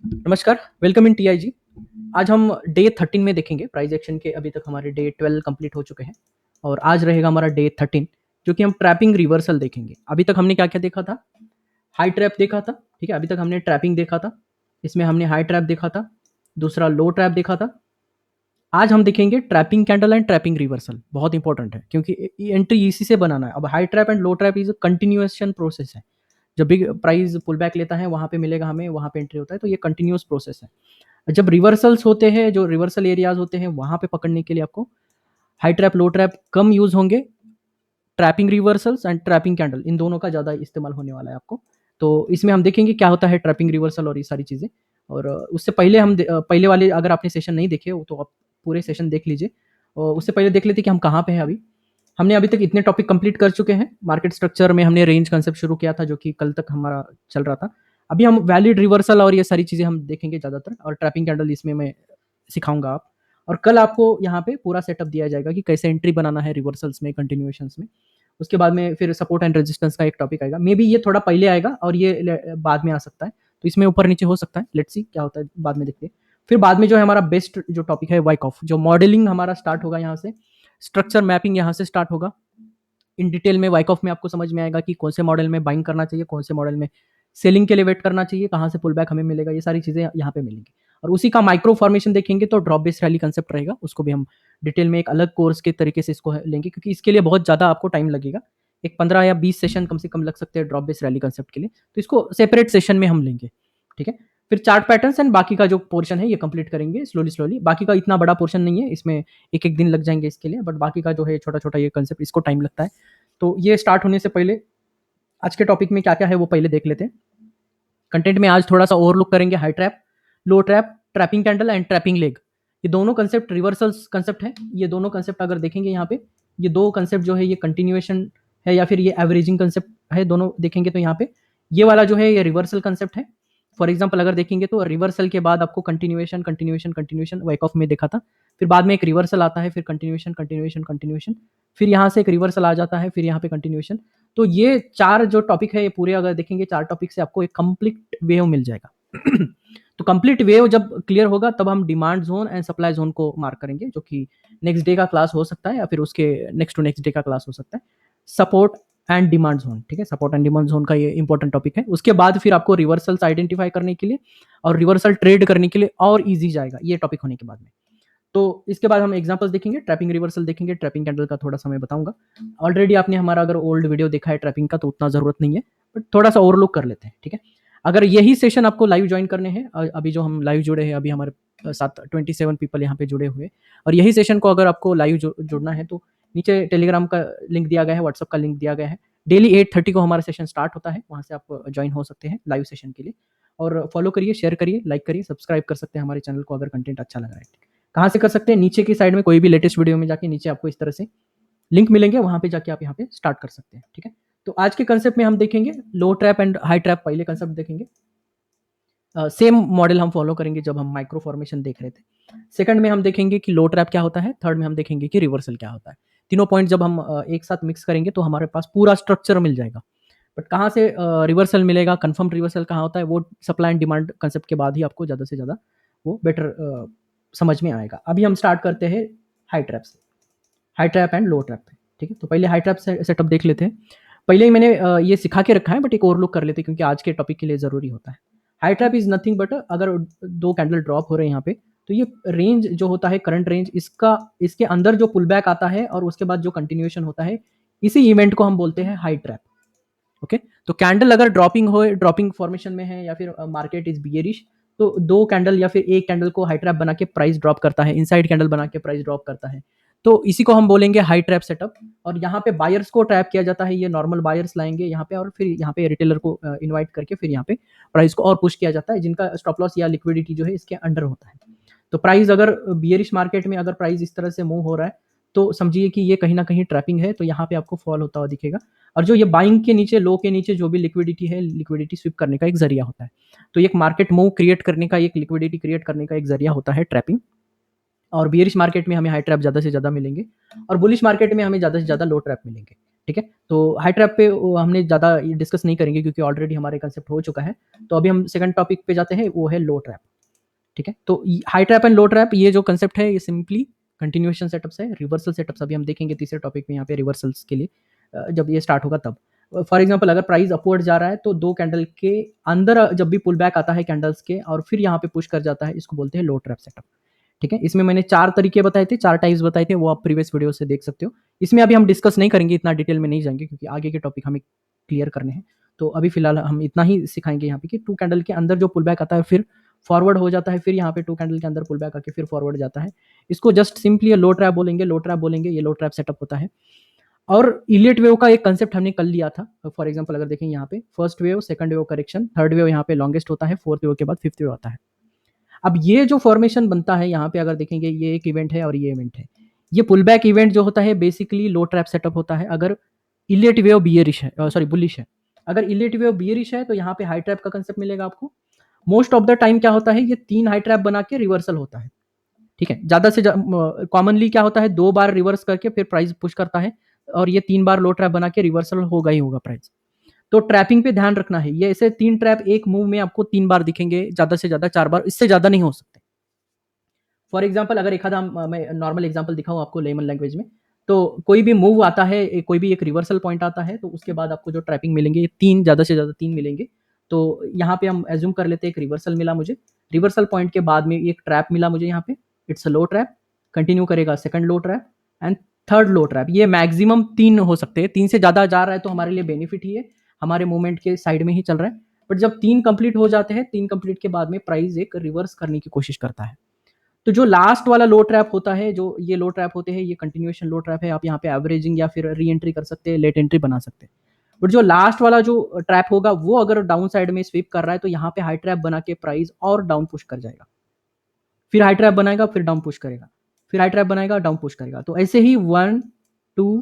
नमस्कार, welcome in TIG. आज हम डे 13 में देखेंगे प्राइस एक्शन के। अभी तक हमारे डे 12 कंप्लीट हो चुके हैं और आज रहेगा हमारा डे 13, जो कि हम ट्रैपिंग रिवर्सल देखेंगे। अभी तक हमने क्या-क्या देखा था? हाई ट्रैप देखा था, ठीक है? अभी तक हमने ट्रैपिंग देखा था, इसमें हमने हाई ट्रैप देखा था, दूसरा लो ट्रैप देखा था। आज हम देखेंगे trapping candle and trapping reversal, बहुत इंपॉर्टेंट है क्योंकि एंट्री इसी से बनाना है। अब high trap and low trap is a continuation process है। जब भी प्राइस पुल बैक लेता है, वहाँ पे मिलेगा हमें, वहाँ पे एंट्री होता है, तो ये कंटिन्यूअस प्रोसेस है। जब रिवर्सल्स होते हैं, जो रिवर्सल एरियाज होते हैं, वहाँ पे पकड़ने के लिए आपको हाई ट्रैप लो ट्रैप कम यूज होंगे। Trapping reversals and trapping candle, इन दोनों का ज़्यादा इस्तेमाल होने वाला है आपको। तो इसमें हम देखेंगे क्या होता है ट्रैपिंग रिवर्सल और ये सारी चीज़ें। और उससे पहले पहले वाले अगर आपने सेशन नहीं देखे हो तो आप पूरे सेशन देख लीजिए। और उससे पहले देख लेते कि हम कहाँ पे हैं अभी। हमने अभी तक इतने टॉपिक कंप्लीट कर चुके हैं। मार्केट स्ट्रक्चर में हमने रेंज कंसेप्ट शुरू किया था, जो कि कल तक हमारा चल रहा था। अभी हम वैलिड रिवर्सल और ये सारी चीज़ें हम देखेंगे ज़्यादातर, और ट्रैपिंग कैंडल इसमें मैं सिखाऊंगा आप। और कल आपको यहाँ पे पूरा सेटअप दिया जाएगा कि कैसे एंट्री बनाना है रिवर्सल्स में, कंटिन्यूएशंस में। उसके बाद में फिर सपोर्ट एंड रेजिस्टेंस का एक टॉपिक आएगा। मे बी ये थोड़ा पहले आएगा और ये बाद में आ सकता है, तो इसमें ऊपर नीचे हो सकता है। लेट्स सी क्या होता है, बाद में देखते हैं। फिर बाद में जो है हमारा बेस्ट जो टॉपिक है वाइक ऑफ, जो मॉडलिंग हमारा स्टार्ट होगा यहाँ से, स्ट्रक्चर मैपिंग यहाँ से स्टार्ट होगा। इन डिटेल में वाइक ऑफ में आपको समझ में आएगा कि कौन से मॉडल में बाइंग करना चाहिए, कौन से मॉडल में सेलिंग के लिए वेट करना चाहिए, कहाँ से पुल बैक हमें मिलेगा, ये सारी चीज़ें यहाँ पे मिलेंगी। और उसी का माइक्रो फॉर्मेशन देखेंगे तो ड्रॉप बेस्ड रैली कंसेप्ट रहेगा, उसको भी हम डिटेल में एक अलग कोर्स के तरीके से इसको लेंगे, क्योंकि इसके लिए बहुत ज़्यादा आपको टाइम लगेगा। एक 15 या 20 सेशन कम से कम लग सकते हैं ड्रॉप बेस्ड रैली कंसेप्ट के लिए, तो इसको सेपरेट सेशन में हम लेंगे, ठीक है। फिर चार्ट पैटर्न्स एंड बाकी का जो पोर्शन है ये कंप्लीट करेंगे स्लोली स्लोली। बाकी का इतना बड़ा पोर्शन नहीं है, इसमें एक एक दिन लग जाएंगे इसके लिए, बट बाकी का जो है छोटा छोटा ये कंसेप्ट, इसको टाइम लगता है। तो ये स्टार्ट होने से पहले आज के टॉपिक में क्या क्या है वो पहले देख लेते हैं। कंटेंट में आज थोड़ा सा ओवरलुक करेंगे high trap, low trap, trapping candle and trapping leg. ये दोनों कंसेप्ट रिवर्सल्स कंसेप्ट है। ये दोनों कंसेप्ट अगर देखेंगे यहाँ पे, ये दो कंसेप्ट जो है ये कंटिन्यूएशन है या फिर ये एवरेजिंग कंसेप्ट है, दोनों देखेंगे तो यहाँ पे ये वाला जो है ये रिवर्सल कंसेप्ट है। फॉर एग्जाम्पल अगर देखेंगे तो रिवर्सल के बाद आपको कंटिन्यूएशन कंटिन्यूएशन कंटिन्यूएशन वाइक ऑफ में देखा था, फिर बाद में एक रिवर्सल आता है, फिर कंटिन्यूएशन कंटिन्यूएशन कंटिन्यूएशन, फिर यहाँ से एक रिवर्सल आ जाता है, फिर यहाँ पे कंटिन्यूएशन। तो ये चार जो टॉपिक है ये पूरे अगर देखेंगे, चार टॉपिक से आपको एक कंप्लीट वेव मिल जाएगा। तो कंप्लीट वेव जब क्लियर होगा तब हम demand zone and supply zone को मार्क करेंगे, जो कि नेक्स्ट डे का क्लास हो सकता है या फिर उसके नेक्स्ट टू नेक्स्ट डे का क्लास हो सकता है। सपोर्ट एंड डिमांड जोन, ठीक है, सपोर्ट एंड डिमांड जोन का ये इंपॉर्टेंट टॉपिक है। उसके बाद फिर आपको रिवर्सल्स आइडेंटिफाई करने के लिए और रिवर्सल ट्रेड करने के लिए और ईजी जाएगा ये टॉपिक होने के बाद में। तो इसके बाद हम एग्जांपल्स देखेंगे, ट्रैपिंग रिवर्सल देखेंगे, ट्रैपिंग कैंडल का थोड़ा सा मैं बताऊंगा। ऑलरेडी आपने हमारा अगर ओल्ड वीडियो देखा है ट्रैपिंग का तो उतना जरूरत नहीं है, बट थोड़ा सा ओवरलुक कर लेते हैं, ठीक है। अगर यही सेशन आपको लाइव ज्वाइन करने हैं, अभी जो हम लाइव जुड़े हैं, अभी हमारे साथ 27 पीपल यहाँ पे जुड़े हुए, और यही सेशन को अगर आपको लाइव जुड़ना है तो नीचे टेलीग्राम का लिंक दिया गया है, व्हाट्सअप का लिंक दिया गया है। डेली 8:30 को हमारा सेशन स्टार्ट होता है, वहाँ से आप ज्वाइन हो सकते हैं लाइव सेशन के लिए। और फॉलो करिए, शेयर करिए, लाइक करिए, सब्सक्राइब कर सकते हैं हमारे चैनल को अगर कंटेंट अच्छा लग रहा है। कहाँ से कर सकते हैं? नीचे की साइड में कोई भी लेटेस्ट वीडियो में जाके नीचे आपको इस तरह से लिंक मिलेंगे, वहाँ पे जाके आप यहाँ पे स्टार्ट कर सकते हैं, ठीक है। तो आज के कंसेप्ट में हम देखेंगे लो ट्रैप एंड हाई ट्रैप, पहले कंसेप्ट देखेंगे। सेम मॉडल हम फॉलो करेंगे जब हम माइक्रो फॉर्मेशन देख रहे थे। सेकंड में हम देखेंगे कि लो ट्रैप क्या होता है, थर्ड में हम देखेंगे कि रिवर्सल क्या होता है। तीनों पॉइंट जब हम एक साथ मिक्स करेंगे तो हमारे पास पूरा स्ट्रक्चर मिल जाएगा। बट कहाँ से रिवर्सल मिलेगा, कंफर्म रिवर्सल कहाँ होता है, वो सप्लाई एंड डिमांड कंसेप्ट के बाद ही आपको ज़्यादा से ज़्यादा वो बेटर समझ में आएगा। अभी हम स्टार्ट करते हैं हाई ट्रैप से, high trap and low trap पे, ठीक है। तो पहले हाई ट्रैप से सेटअप देख लेते हैं। पहले ही मैंने ये सिखा के रखा है, बट एक ओवरलुक कर लेते हैं क्योंकि आज के टॉपिक के लिए ज़रूरी होता है। High trap is nothing but, अगर दो कैंडल ड्रॉप हो रहे हैं यहाँ पे, तो ये रेंज जो होता है करंट रेंज, इसका इसके अंदर जो पुल बैक आता है और उसके बाद जो कंटिन्यूएशन होता है, इसी इवेंट को हम बोलते हैं हाई ट्रैप। ओके, तो कैंडल अगर ड्रॉपिंग हो, ड्रॉपिंग फॉर्मेशन में है या फिर मार्केट इज बियरिश, तो दो कैंडल या फिर एक कैंडल को हाई ट्रैप बना के प्राइस ड्रॉप करता है, इनसाइड कैंडल बना के प्राइस ड्रॉप करता है, तो इसी को हम बोलेंगे हाई ट्रैप सेटअप। और यहाँ पे बायर्स को ट्रैप किया जाता है, ये नॉर्मल बायर्स लाएंगे यहाँ पे, और फिर यहाँ पे रिटेलर को इनवाइट करके फिर यहाँ पे प्राइस को और पुश किया जाता है, जिनका स्टॉप लॉस या लिक्विडिटी जो है इसके अंडर होता है। तो प्राइस अगर बियरिश मार्केट में अगर प्राइस इस तरह से मूव हो रहा है तो समझिए कि ये कहीं ना कहीं ट्रैपिंग है, तो यहाँ पे आपको फॉल होता हुआ दिखेगा। और जो ये बाइंग के नीचे, लो के नीचे जो भी लिक्विडिटी है, लिक्विडिटी स्विप करने का एक जरिया होता है। तो एक मार्केट मूव क्रिएट करने का, एक लिक्विडिटी क्रिएट करने का एक जरिया होता है ट्रैपिंग। और बियरिश मार्केट में हमें हाई ट्रैप ज़्यादा से ज़्यादा मिलेंगे और बुलिश मार्केट में हमें ज़्यादा से ज़्यादा लो ट्रैप मिलेंगे। ठीक है। तो हाई ट्रैप पे हमने ज़्यादा डिस्कस नहीं करेंगे क्योंकि ऑलरेडी हमारे कंसेप्ट हो चुका है। तो अभी हम सेकंड टॉपिक पे जाते हैं, वो है लो ट्रैप। ठीक है। तो high trap and low trap ये जो कंसेप्ट है ये सिंपली कंटिन्यूएशन सेटअप्स है। रिवर्सल सेटअप्स अभी हम देखेंगे तीसरे टॉपिक में यहाँ पे रिवर्सल्स के लिए जब ये स्टार्ट होगा तब। फॉर एग्जाम्पल अगर प्राइस अपवर्ड जा रहा है तो दो कैंडल के अंदर जब भी पुल बैक आता है कैंडल्स के और फिर यहाँ पे पुश कर जाता है, इसको बोलते हैं लो ट्रैप सेटअप। ठीक है। इसमें मैंने 4 तरीके बताए थे, 4 टाइप्स बताए थे, वो आप प्रीवियस वीडियो से देख सकते हो। इसमें अभी हम डिस्कस नहीं करेंगे, इतना डिटेल में नहीं जाएंगे क्योंकि आगे के टॉपिक हमें क्लियर करने हैं। तो अभी फिलहाल हम इतना ही सिखाएंगे यहाँ पे कि 2 कैंडल के अंदर जो पुल बैक आता है फिर फॉरवर्ड हो जाता है, फिर यहाँ पे 2 कैंडल के अंदर पुल बैक आके फिर फॉरवर्ड जाता है। इसको जस्ट सिंपली लो ट्रैप बोलेंगे, लो ट्रैप बोलेंगे, ये लो ट्रैप सेटअप होता है। और इलियट वेव का एक कंसेप्ट हमने कल लिया था। फॉर एग्जांपल अगर देखें यहाँ पे first wave, second wave correction, third wave यहाँ पे लॉन्गेस्ट होता है, फोर्थ वेव के बाद फिफ्थ वेव आता है। अब ये जो फॉर्मेशन बनता है यहाँ पे अगर देखेंगे ये एक इवेंट है और ये इवेंट है। ये पुल बैक इवेंट जो होता है बेसिकली लो ट्रैप सेटअप होता है अगर इलियट वेव बियरिश है, सॉरी बुलिश है। अगर इलियट वेव बियरिश है तो यहाँ पे हाई ट्रैप का कंसेप्ट मिलेगा आपको। मोस्ट ऑफ द टाइम क्या होता है, ये 3 हाई ट्रैप बना के रिवर्सल होता है। ठीक है। ज्यादा से कॉमनली क्या होता है, 2 बार रिवर्स करके फिर प्राइस पुश करता है और ये 3 बार लो ट्रैप बना के रिवर्सल होगा ही होगा प्राइस। तो ट्रैपिंग पे ध्यान रखना है, ये ऐसे 3 ट्रैप एक मूव में आपको 3 बार दिखेंगे, ज्यादा से ज्यादा 4 बार, इससे ज्यादा नहीं हो सकते। फॉर एग्जाम्पल अगर एक आधा मैं नॉर्मल एग्जाम्पल दिखाऊं आपको लेमन लैंग्वेज में, तो कोई भी मूव आता है, कोई भी एक रिवर्सल पॉइंट आता है, तो उसके बाद आपको जो ट्रैपिंग मिलेंगे ये 3, ज्यादा से ज्यादा 3 मिलेंगे। तो यहाँ पे हम एज्यूम कर लेते हैं एक रिवर्सल मिला मुझे, रिवर्सल पॉइंट के बाद में एक ट्रैप मिला मुझे यहाँ पे, it's a low trap, continue करेगा second low trap and third low trap. ये मैक्सिमम 3 हो सकते हैं, 3 से ज्यादा जा रहा है तो हमारे लिए बेनिफिट ही है, हमारे मूवमेंट के साइड में ही चल रहा है। बट जब 3 कंप्लीट हो जाते हैं, 3 कंप्लीट के बाद में प्राइस एक रिवर्स करने की कोशिश करता है। तो जो लास्ट वाला लो ट्रैप होता है, जो ये लो ट्रैप होते हैं, ये कंटिन्यूएशन लो ट्रैप है। आप यहाँ पे एवरेजिंग या फिर री एंट्री कर सकते हैं, लेट एंट्री बना सकते हैं। बट जो लास्ट वाला जो ट्रैप होगा वो अगर डाउन साइड में स्वीप कर रहा है तो यहाँ पे हाई ट्रैप बना के प्राइस और डाउन पुश कर जाएगा, फिर हाई ट्रैप बनाएगा, फिर डाउन पुश करेगा, फिर हाई ट्रैप बनाएगा, डाउन पुश करेगा। तो ऐसे ही 1 2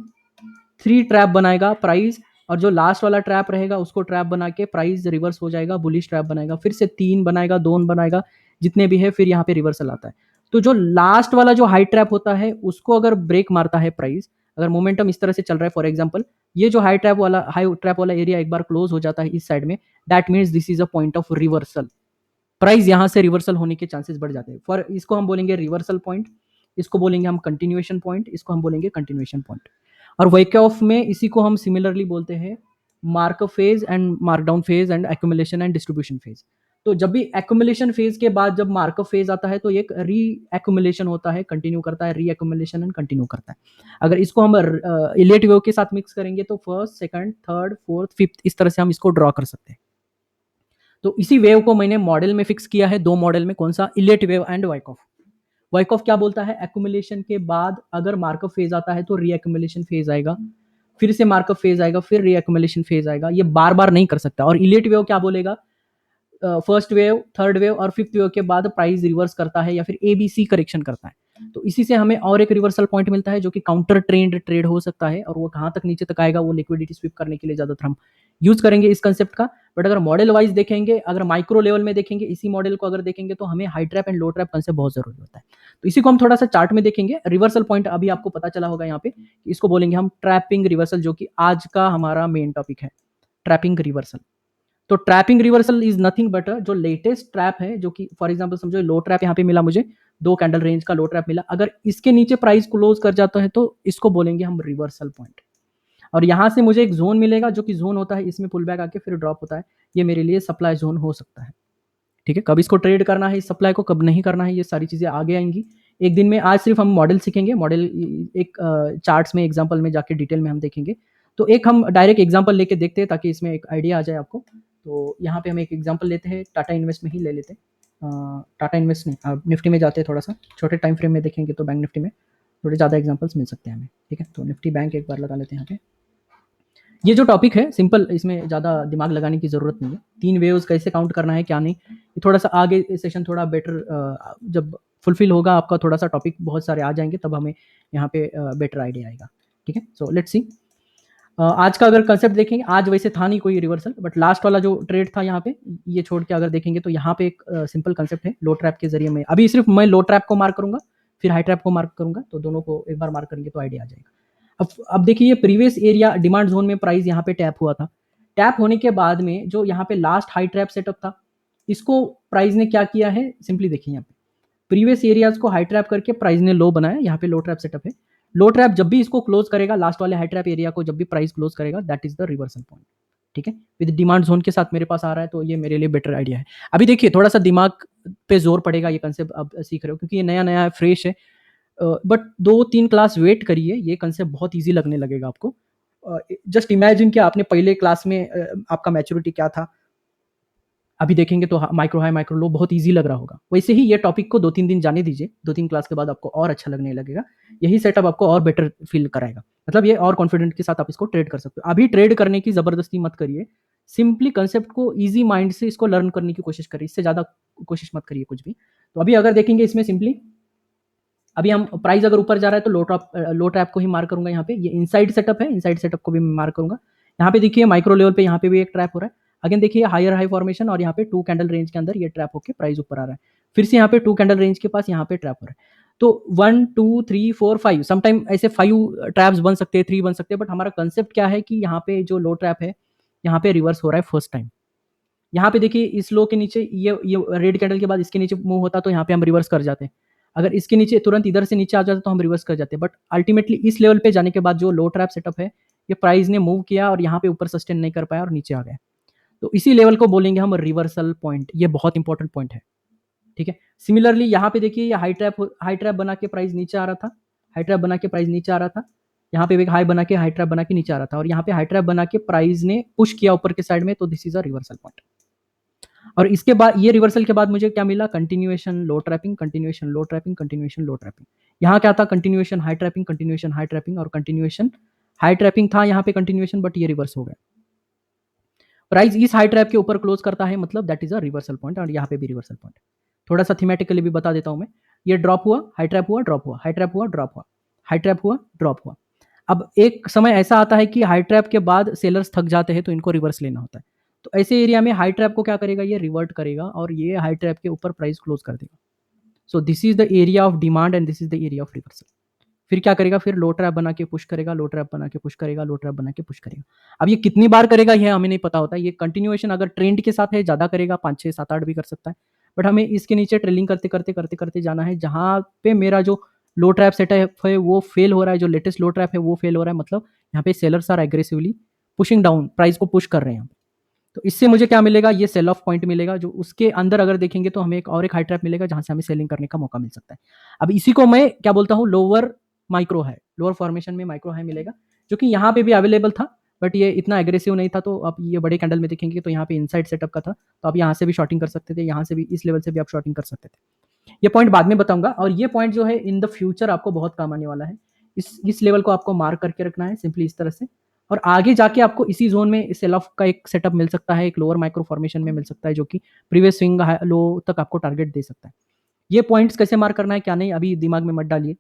3 ट्रैप बनाएगा प्राइस, और जो लास्ट वाला ट्रैप रहेगा उसको ट्रैप बना के प्राइस रिवर्स हो जाएगा, बुलिश ट्रैप बनाएगा, फिर से 3 बनाएगा, 2 बनाएगा, जितने भी है, फिर यहाँ पे रिवर्सल आता है। तो जो लास्ट वाला जो हाई ट्रैप होता है उसको अगर ब्रेक मारता है प्राइस, अगर मोमेंटम इस तरह से चल रहा है, फॉर एग्जांपल ये जो हाई ट्रैप वाला एरिया एक बार क्लोज हो जाता है इस साइड में, that means this is a point of reversal. Price यहाँ से रिवर्सल होने के चांसेस बढ़ जाते हैं। फॉर इसको हम बोलेंगे रिवर्सल पॉइंट, इसको बोलेंगे हम कंटिन्यूएशन पॉइंट, इसको हम बोलेंगे कंटिन्यूएशन पॉइंट। और वेक ऑफ में इसी को हम सिमिलरली बोलते हैं markup phase and markdown phase and accumulation and distribution phase. तो जब भी एक्यूमुलेशन फेज के बाद जब मार्कअप फेज आता है तो एक री एक्यूमुलेशन होता है, कंटिन्यू करता है, री एक्यूमुलेशन एंड कंटिन्यू करता है। अगर इसको हम इलेट वेव के साथ मिक्स करेंगे तो first, second, third, fourth, fifth, इस तरह से हम इसको ड्रॉ कर सकते हैं। तो इसी वेव को मैंने मॉडल में फिक्स किया है, 2 मॉडल में, कौन सा, इलेट वेव एंड वाइकॉफ। वाइकॉफ क्या बोलता है, एक्यूमुलेशन के बाद अगर मार्कअप फेज आता है तो री एक्यूमुलेशन फेज आएगा, फिर से मार्कअप फेज आएगा, फिर री एक्यूमुलेशन फेज आएगा, ये बार बार नहीं कर सकता। और इलेट वेव क्या बोलेगा, फर्स्ट वेव, थर्ड वेव और फिफ्थ वेव के बाद प्राइस रिवर्स करता है या फिर एबीसी करेक्शन करता है। तो इसी से हमें और एक रिवर्सल पॉइंट मिलता है जो कि काउंटर ट्रेंड ट्रेड हो सकता है, और वो कहाँ तक नीचे तक आएगा वो लिक्विडिटी स्वीप करने के लिए ज्यादातर हम यूज करेंगे इस कंसेप्ट का। बट अगर मॉडल वाइज देखेंगे, अगर माइक्रो लेवल में देखेंगे, इसी मॉडल को अगर देखेंगे तो हमें high trap and low trap concept बहुत जरूरी होता है। तो इसी को हम थोड़ा सा चार्ट में देखेंगे। रिवर्सल पॉइंट अभी आपको पता चला होगा यहाँ पे, इसको बोलेंगे हम ट्रैपिंग रिवर्सल, जो कि आज का हमारा मेन टॉपिक है, ट्रैपिंग रिवर्सल। तो trapping reversal is nothing but जो लेटेस्ट ट्रैप है, जो कि फॉर एग्जांपल समझो लो ट्रैप यहाँ पे मिला मुझे, 2 कैंडल रेंज का लो ट्रैप मिला, अगर इसके नीचे प्राइस क्लोज कर जाता है तो इसको बोलेंगे हम रिवर्सल पॉइंट। और यहाँ से मुझे एक जोन मिलेगा जो कि जोन होता है, इसमें पुल बैक आके फिर ड्रॉप होता है, ये मेरे लिए सप्लाई जोन हो सकता है। ठीक है। कब इसको ट्रेड करना है इस सप्लाई को, कब नहीं करना है, ये सारी चीजें आगे आएंगी एक दिन में। आज सिर्फ हम मॉडल सीखेंगे, मॉडल एक चार्ट्स में, एग्जांपल में जाके डिटेल में हम देखेंगे। तो एक हम डायरेक्ट एग्जांपल लेके देखते हैं ताकि इसमें एक आइडिया आ जाए आपको। तो यहाँ पे हम एक एग्जांपल लेते हैं, टाटा इन्वेस्ट में ही ले लेते हैं। टाटा इन्वेस्ट नहीं, निफ्टी में जाते हैं, थोड़ा सा छोटे टाइम फ्रेम में देखेंगे तो बैंक निफ्टी में थोड़े ज़्यादा एग्जांपल्स मिल सकते हैं हमें। ठीक है। तो निफ्टी बैंक एक बार लगा लेते हैं यहाँ पे। ये जो टॉपिक है सिंपल, इसमें ज़्यादा दिमाग लगाने की ज़रूरत नहीं है। 3 वेव्स कैसे काउंट करना है क्या नहीं, ये थोड़ा सा आगे सेशन थोड़ा बेटर जब फुलफिल होगा आपका, थोड़ा सा टॉपिक बहुत सारे आ जाएंगे तब हमें यहाँ पे बेटर आइडिया आएगा। ठीक है। So let's see. आज का अगर कंसेप्ट देखेंगे, आज वैसे था नहीं कोई रिवर्सल, बट लास्ट वाला जो ट्रेड था यहाँ पे, ये छोड़ के अगर देखेंगे तो यहाँ पे एक सिंपल कंसेप्ट है, लो ट्रैप के जरिए में, अभी सिर्फ मैं लो ट्रैप को मार्क करूंगा, फिर हाई ट्रैप को मार्क करूंगा, तो दोनों को एक बार मार्क करेंगे तो आइडिया आ जाएगा। अब देखिए, ये प्रीवियस एरिया डिमांड जोन में प्राइस यहाँ पे टैप हुआ था। टैप होने के बाद में जो यहाँ पे लास्ट हाई ट्रैप सेटअप था, इसको प्राइस ने क्या किया है, सिंपली देखिए यहाँ पे प्रीवियस एरियाज को हाई ट्रैप करके प्राइस ने लो बनाया, यहाँ पे लो ट्रैप सेटअप है। लो ट्रैप जब भी इसको क्लोज करेगा, लास्ट वाले हाई ट्रैप एरिया को जब भी प्राइस क्लोज करेगा, that is the reversal point. ठीक है, विद डिमांड जोन के साथ मेरे पास आ रहा है, तो ये मेरे लिए बेटर आइडिया है। अभी देखिए, थोड़ा सा दिमाग पे जोर पड़ेगा, ये कंसेप्ट आप सीख रहे हो क्योंकि ये नया नया फ्रेश है, बट 2-3 क्लास वेट करिए, ये कंसेप्ट बहुत ईजी लगने लगेगा आपको। जस्ट इमेजिन कि आपने पहले क्लास में आपका मैच्योरिटी क्या था, अभी देखेंगे तो माइक्रो हाई माइक्रो लो बहुत ईजी लग रहा होगा। वैसे ही ये टॉपिक को 2-3 दिन जाने दीजिए, 2-3 क्लास के बाद आपको और अच्छा लगने लगेगा, यही सेटअप आपको और बेटर फील कराएगा, मतलब ये और कॉन्फिडेंट के साथ आप इसको ट्रेड कर सकते हो। अभी ट्रेड करने की जबरदस्ती मत करिए, सिंपली कंसेप्ट को ईजी माइंड से इसको लर्न करने की कोशिश करिए, इससे ज़्यादा कोशिश मत करिए कुछ भी। तो अभी अगर देखेंगे इसमें सिंपली, अभी हम प्राइस अगर ऊपर जा रहा है तो लो ट्रैप को ही मार्क करूंगा। यहाँ पे ये इनसाइड सेटअप है, इनसाइड सेटअप को भी मैं मार्क करूंगा। यहाँ पे देखिए माइक्रो लेवल पे यहाँ पे भी एक ट्रैप हो रहा है, अगेन देखिए हायर हाई फॉर्मेशन, और यहाँ पे 2 कैंडल रेंज के अंदर ये ट्रैप होकर प्राइस ऊपर आ रहा है, फिर से यहाँ पे 2 कैंडल रेंज के पास यहाँ पे ट्रैप हो रहा है। तो 1 2 3 4 5 समटाइम ऐसे 5 ट्रैप्स बन सकते हैं, 3 बन सकते हैं, बट हमारा कंसेप्ट क्या है कि यहाँ पे जो लो ट्रैप है, यहाँ पे रिवर्स हो रहा है फर्स्ट टाइम। यहाँ पे देखिए इस लो के नीचे ये रेड कैंडल के बाद इसके नीचे मूव होता तो यहाँ पे हम रिवर्स कर जाते हैं, अगर इसके नीचे तुरंत इधर से नीचे आ जाता तो हम रिवर्स कर जाते हैं, बट अल्टीमेटली इस लेवल पे जाने के बाद जो लो ट्रैप सेटअप है, ये प्राइस ने मूव किया और यहाँ पे ऊपर सस्टेन नहीं कर पाया और नीचे आ गया, तो इसी लेवल को बोलेंगे हम रिवर्सल पॉइंट, ये बहुत इंपॉर्टेंट पॉइंट है। ठीक है, सिमिलरली यहाँ पे देखिए ये हाई ट्रैप बना के प्राइस नीचे आ रहा था, हाई ट्रैप बना के प्राइस नीचे आ रहा था, यहाँ पे एक हाई बना के हाई ट्रैप बना के नीचे आ रहा था, और यहाँ पे हाई ट्रैप बना के प्राइस ने पुश किया ऊपर के साइड में, तो this is a reversal point. और इसके बाद ये रिवर्सल के बाद मुझे क्या मिला, कंटिन्यूएशन लो ट्रैपिंग, कंटिन्यूएशन लो ट्रैपिंग, कंटिन्यूएशन लो ट्रैपिंग। यहाँ क्या था, continuation high trapping, continuation high trapping, और कंटिन्यूएशन हाई ट्रैपिंग था यहाँ पे कंटिन्यूएशन, बट ये रिवर्स हो गया। प्राइस इस हाई ट्रैप के ऊपर क्लोज करता है, मतलब that is a reversal point, और यहाँ पे भी रिवर्सल पॉइंट। थोड़ा सा थीमेटिकली भी बता देता हूँ मैं, ये ड्रॉप हुआ, हाई ट्रैप हुआ, ड्रॉप हुआ, हाई ट्रैप हुआ, ड्रॉप हुआ, हाई ट्रैप हुआ, ड्रॉप हुआ। अब एक समय ऐसा आता है कि हाई ट्रैप के बाद सेलर्स थक जाते हैं, तो इनको रिवर्स लेना होता है, तो ऐसे एरिया में हाई ट्रैप को क्या करेगा, ये रिवर्ट करेगा और ये हाई ट्रैप के ऊपर प्राइस क्लोज कर देगा। So this is the area of demand and this is the area of reversal. फिर क्या करेगा, फिर लो ट्रैप बना के पुश करेगा, लो ट्रैप बना के पुश करेगा, लो ट्रैप बना के पुश करेगा। अब ये कितनी बार करेगा ये हमें नहीं पता होता है, ये कंटिन्यूएशन अगर ट्रेंड के साथ है ज़्यादा करेगा, 5 6 7 8 भी कर सकता है, बट हमें इसके नीचे ट्रेलिंग करते करते करते करते जाना है, जहाँ पे मेरा जो लो ट्रैप सेटअप है वो फेल हो रहा है, जो लेटेस्ट लो ट्रैप है वो फेल हो रहा है, मतलब यहाँ पे sellers are aggressively pushing down, price को पुश कर रहे हैं। तो इससे मुझे क्या मिलेगा, ये सेल ऑफ पॉइंट मिलेगा, जो उसके अंदर अगर देखेंगे तो हमें एक हाई ट्रैप मिलेगा जहां से हमें सेलिंग करने का मौका मिल सकता है। अब इसी को मैं क्या बोलता हूँ, lower micro high, lower formation में माइक्रो हाई मिलेगा, जो कि यहाँ पे भी अवेलेबल था, बट ये इतना एग्रेसिव नहीं था। तो आप ये बड़े कैंडल में देखेंगे तो यहाँ पे इनसाइड सेटअप का था, तो आप यहाँ से भी शॉर्टिंग कर सकते थे, यहाँ से भी, इस लेवल से भी आप शॉर्टिंग कर सकते थे। ये पॉइंट बाद में बताऊंगा, और ये पॉइंट जो है इन द फ्यूचर आपको बहुत काम आने वाला है। इस लेवल को आपको मार्क करके रखना है सिंपली इस तरह से, और आगे जाके आपको इसी जोन में सेल ऑफ का एक सेटअप मिल सकता है, एक लोअर माइक्रो फॉर्मेशन में मिल सकता है, जो कि प्रीवियस स्विंग लो तक आपको टारगेट दे सकता है। ये पॉइंट्स कैसे मार्क करना है क्या नहीं, अभी दिमाग में मत डालिए,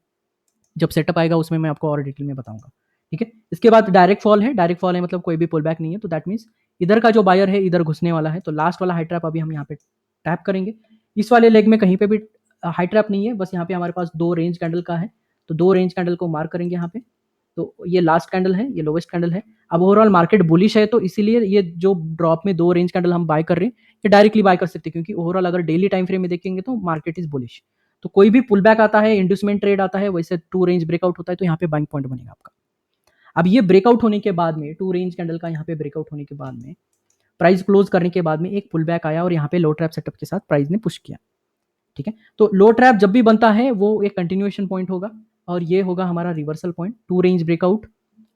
जब सेटअप आएगा उसमें मैं आपको और डिटेल में बताऊंगा। ठीक है, इसके बाद डायरेक्ट फॉल है, डायरेक्ट फॉल है मतलब कोई भी पुल बैक नहीं है, तो दैट मीन्स इधर का जो बायर है इधर घुसने वाला है, तो लास्ट वाला हाई ट्रैप अभी हम यहाँ पे टैप करेंगे। इस वाले लेग में कहीं पे भी हाई ट्रैप नहीं है, बस यहाँ पे हमारे पास 2 रेंज कैंडल का है, तो 2 रेंज कैंडल को मार्क करेंगे यहाँ पे। तो ये लास्ट कैंडल है, ये लोवेस्ट कैंडल है। अब ओवरऑल मार्केट बुलिश है, तो इसीलिए ये जो ड्रॉप में 2 रेंज कैंडल हम बाय कर रहे हैं, ये डायरेक्टली बाय कर सकते हैं, क्योंकि ओवरऑल अगर डेली टाइम फ्रेम में देखेंगे तो मार्केट इज बुलिश। तो कोई भी पुल बैक आता है, इंड्यूसमेंट ट्रेड आता है, वैसे 2 रेंज ब्रेकआउट होता है, तो यहाँ पे बाइंग पॉइंट बनेगा आपका। अब ये ब्रेकआउट होने के बाद में, 2 रेंज कैंडल का यहाँ पे ब्रेकआउट होने के बाद में, प्राइस क्लोज करने के बाद में एक पुल बैक आया और यहाँ पे लो ट्रैप सेटअप के साथ प्राइस ने पुश किया। ठीक है, तो लो ट्रैप जब भी बनता है वो एक कंटिन्यूएशन पॉइंट होगा, और ये होगा हमारा रिवर्सल पॉइंट, 2 रेंज ब्रेकआउट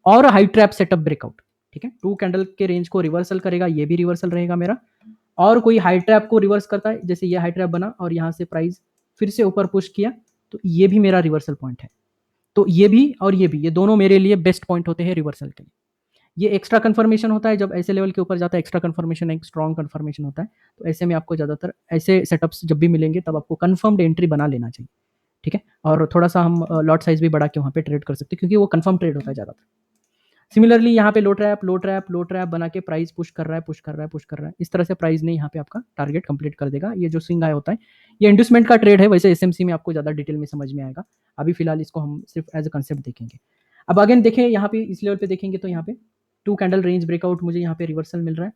और हाई ट्रैप सेटअप ब्रेकआउट। ठीक है, 2 कैंडल के रेंज को रिवर्सल करेगा, ये भी रिवर्सल रहेगा मेरा, और कोई हाई ट्रैप को रिवर्स करता है, जैसे ये हाई ट्रैप बना और यहाँ से प्राइस फिर से ऊपर पुश किया, तो ये भी मेरा रिवर्सल पॉइंट है। तो ये भी और ये भी, ये दोनों मेरे लिए बेस्ट पॉइंट होते हैं रिवर्सल के लिए। ये एक्स्ट्रा कंफर्मेशन होता है, जब ऐसे लेवल के ऊपर जाता है एक्स्ट्रा कंफर्मेशन, एक स्ट्रॉन्ग कंफर्मेशन होता है, तो ऐसे में आपको ज़्यादातर ऐसे सेटअप्स जब भी मिलेंगे तब आपको कंफर्म्ड एंट्री बना लेना चाहिए। ठीक है, और थोड़ा सा हम लॉट साइज भी बढ़ा के वहाँ पे ट्रेड कर सकते हैं, क्योंकि वो कंफर्म ट्रेड होता है ज़्यादातर। सिमिलरली यहाँ पे लो trap low trap low trap बना के प्राइस पुश कर रहा है, पुश कर रहा है, पुश कर रहा है, इस तरह से प्राइस ने यहाँ पे आपका टारगेट कंप्लीट कर देगा। ये जो स्विंग हाई होता है ये इंड्यूसमेंट का ट्रेड है, वैसे एसएमसी में आपको ज़्यादा डिटेल में समझ में आएगा, अभी फिलहाल इसको हम सिर्फ एज अ कंसेप्ट देखेंगे। अब अगेन देखें यहाँ पे इस लेवल पे देखेंगे तो यहाँ पे 2 कैंडल रेंज ब्रेकआउट मुझे यहाँ पे रिवर्सल मिल रहा है,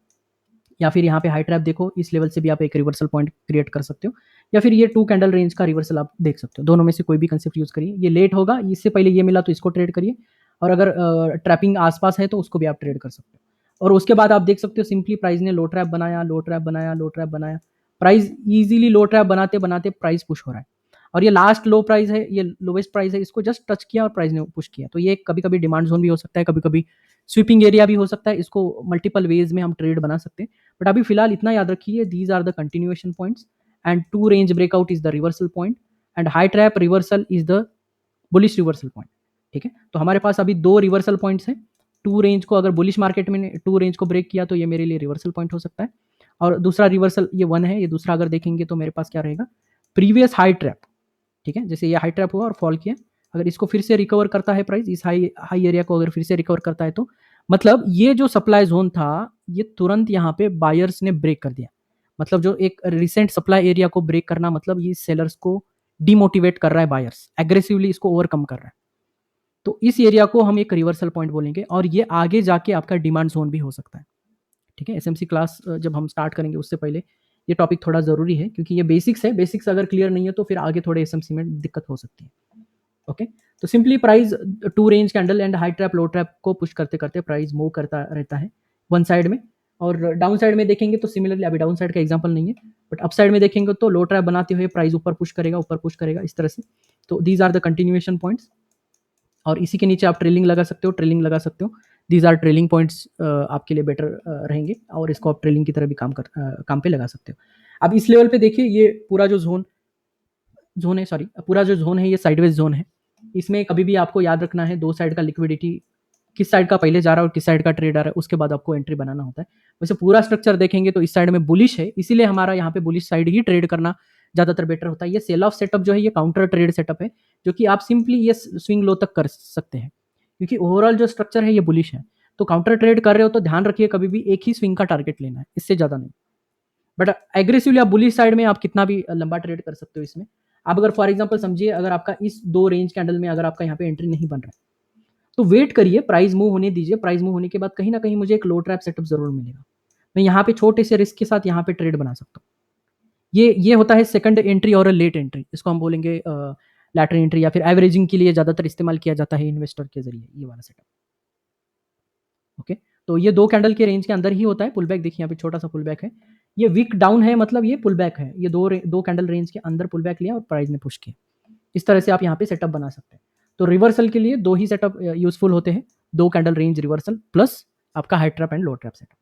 या फिर यहाँ पे हाई ट्रैप देखो, इस लेवल से भी आप एक रिवर्सल पॉइंट क्रिएट कर सकते हो, या फिर ये 2 कैंडल रेंज का रिवर्सल आप देख सकते हो। दोनों में से कोई भी कंसेप्ट यूज करिए। ये लेट होगा, इससे पहले ये मिला तो इसको ट्रेड करिए, और अगर ट्रैपिंग आसपास है तो उसको भी आप ट्रेड कर सकते हो। और उसके बाद आप देख सकते हो सिंपली प्राइस ने लो ट्रैप बनाया, लो ट्रैप बनाया, लो ट्रैप बनाया, प्राइस इजीली लो ट्रैप बनाते बनाते प्राइस पुश हो रहा है, और ये लास्ट लो प्राइस है, ये लोवेस्ट प्राइस है, इसको जस्ट टच किया और प्राइस ने पुश किया। तो ये कभी कभी डिमांड जोन भी हो सकता है, कभी कभी स्वीपिंग एरिया भी हो सकता है, इसको मल्टीपल वेज में हम ट्रेड बना सकते हैं। बट अभी फिलहाल इतना याद रखिए, these are the continuation points and 2 range breakout is the reversal point and high trap reversal is the bullish reversal point. ठीक है, तो हमारे पास अभी 2 रिवर्सल पॉइंट्स हैं। 2 रेंज को अगर बुलिश मार्केट में 2 रेंज को ब्रेक किया तो ये मेरे लिए रिवर्सल पॉइंट हो सकता है, और दूसरा रिवर्सल ये 1 है, ये दूसरा अगर देखेंगे तो मेरे पास क्या रहेगा, प्रीवियस हाई ट्रैप। ठीक है, जैसे ये हाई ट्रैप हुआ और फॉल किया, अगर इसको फिर से रिकवर करता है प्राइस, इस हाई एरिया को अगर फिर से रिकवर करता है, तो मतलब ये जो सप्लाई जोन था ये तुरंत यहाँ पे बायर्स ने ब्रेक कर दिया। मतलब जो एक रिसेंट सप्लाई एरिया को ब्रेक करना, मतलब ये सेलर्स को डिमोटिवेट कर रहा है, बायर्स एग्रेसिवली इसको ओवरकम कर रहा है। तो इस एरिया को हम एक रिवर्सल पॉइंट बोलेंगे, और ये आगे जाके आपका डिमांड जोन भी हो सकता है। ठीक है, एसएमसी क्लास जब हम स्टार्ट करेंगे उससे पहले ये टॉपिक थोड़ा ज़रूरी है, क्योंकि ये बेसिक्स है, बेसिक्स अगर क्लियर नहीं है तो फिर आगे थोड़े एसएमसी में दिक्कत हो सकती है। ओके, तो simply price 2 range candle and high trap low trap को पुश करते करते प्राइस मूव करता रहता है वन साइड में, और डाउन साइड में देखेंगे तो सिमिलरली, अभी डाउन साइड का एग्जांपल नहीं है, बट अप साइड में देखेंगे तो लो ट्रैप बनाते हुए प्राइस ऊपर पुश करेगा, ऊपर पुश करेगा इस तरह से। तो these are the continuation points, और इसी के नीचे आप ट्रेलिंग लगा सकते हो, ट्रेलिंग लगा सकते हो। दीज आर ट्रेलिंग पॉइंट्स आपके लिए बेटर रहेंगे, और इसको आप ट्रेलिंग की तरह भी काम पे लगा सकते हो। अब इस लेवल पे देखिए, ये पूरा जो जोन है, सॉरी, पूरा जो जोन है ये साइडवेज जोन है। इसमें कभी भी आपको याद रखना है, 2 साइड का लिक्विडिटी किस साइड का पहले जा रहा है और किस साइड का ट्रेड आ रहा है, उसके बाद आपको एंट्री बनाना होता है। वैसे पूरा स्ट्रक्चर देखेंगे तो इस साइड में बुलिश है, इसीलिए हमारा यहाँ पे बुलिश साइड ही ट्रेड करना ज़्यादातर बेटर होता है। ये सेल ऑफ सेटअप जो है ये काउंटर ट्रेड सेटअप है, जो कि आप सिंपली ये स्विंग लो तक कर सकते हैं, क्योंकि ओवरऑल जो स्ट्रक्चर है ये बुलिश है। तो काउंटर ट्रेड कर रहे हो तो ध्यान रखिए कभी भी एक ही स्विंग का टारगेट लेना है, इससे ज़्यादा नहीं। बट एग्रेसिवली आप बुलिश साइड में आप कितना भी लंबा ट्रेड कर सकते हो इसमें। आप अगर फॉर एग्जांपल समझिए, अगर आपका इस 2 रेंज कैंडल में अगर आपका यहाँ पे एंट्री नहीं बन रहा है, तो वेट करिए, प्राइस मूव होने दीजिए, प्राइस मूव होने के बाद कहीं ना कहीं मुझे एक लो ट्रैप सेटअप जरूर मिलेगा, मैं यहाँ पे छोटे से रिस्क के साथ यहाँ पे ट्रेड बना सकता हूँ। ये होता है सेकंड एंट्री और लेट एंट्री, इसको हम बोलेंगे लैटर एंट्री, या फिर एवरेजिंग के लिए ज़्यादातर इस्तेमाल किया जाता है इन्वेस्टर के जरिए, ये वाला सेटअप। ओके, तो ये 2 कैंडल के रेंज के अंदर ही होता है। पुल बैक देखिए, यहाँ पे छोटा सा पुल बैक है, ये वीक डाउन है, मतलब ये पुल बैक है, ये दो कैंडल रेंज के अंदर पुल बैक लिया और प्राइस ने पुश किया। इस तरह से आप यहाँ पे सेटअप बना सकते हैं। तो रिवर्सल के लिए 2 ही सेटअप यूजफुल होते हैं, 2 कैंडल रेंज रिवर्सल प्लस आपका high trap and low trap setup.